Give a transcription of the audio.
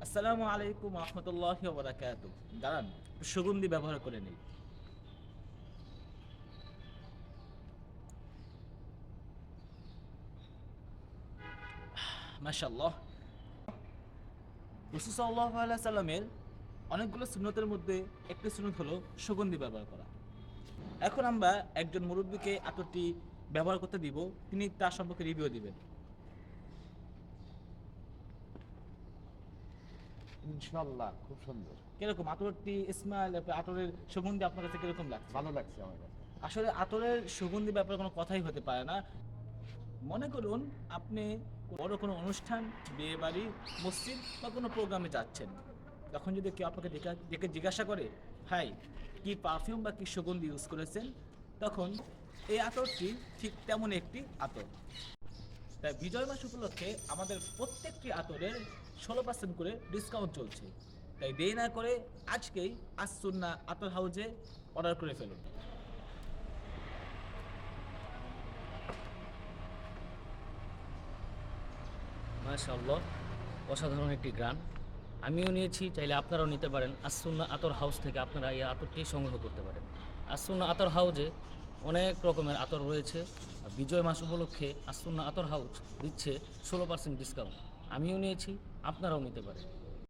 আসসালামু আলাইকুম রহমতুল্লাহি ওয়া বারাকাতুহু। দাঁড়ান, একটু সুগন্ধি ব্যবহার করে নেই। মাশাআল্লাহ। রাসূল সাল্লাল্লাহু আলাইহি সাল্লামের অনেকগুলো সুন্নতের মধ্যে একটি সুন্নত হলো সুগন্ধি ব্যবহার করা। এখন আমরা একজন মুরব্বীকে আতরটি ব্যবহার করতে দিব, তিনি তার সম্পর্কে রিভিউ দিবেন। ইনশাল্লাহ খুব সুন্দর। কিরকম আতরটি স্মেল, আতরের সুগন্ধি আপনার কাছে কিরকম লাগছে? ভালো লাগছে আমার কাছে। আসলে আতরের সুগন্ধি ব্যাপারে কোনো কথাই হতে পারে না। মনে করুন আপনি বড় কোনো অনুষ্ঠান, বিয়ে বাড়ি, মসজিদ বা কোনো প্রোগ্রামে যাচ্ছেন, তখন যদি কেউ আপনাকে ডেকে জিজ্ঞাসা করে, হাই, কি পারফিউম বা কি সুগন্ধি ইউজ করেছেন, তখন এই আতরটি ঠিক তেমন একটি আতর। তাই বিজয় মাস উপলক্ষে আমাদের প্রত্যেকটি আতরের 16% করে ডিসকাউন্ট চলছে। তাই দেরি না করে আজকেই আসসুন্না আতর হাউজে অর্ডার করে ফেলুন। মাশাআল্লাহ, অসাধারণ একটি গান। আমিও নিয়েছি, চাইলে আপনারাও নিতে পারেন। আসসুন্না আতর হাউস থেকে আপনারা এই আতরটি সংগ্রহ করতে পারেন। আসসুন্না আতর হাউজে অনেক রকমের আতর রয়েছে। আর বিজয় মাস উপলক্ষে আসসুন্না আতর হাউস দিচ্ছে 16% ডিসকাউন্ট। আমিও নিয়েছি, আপনারাও নিতে পারেন।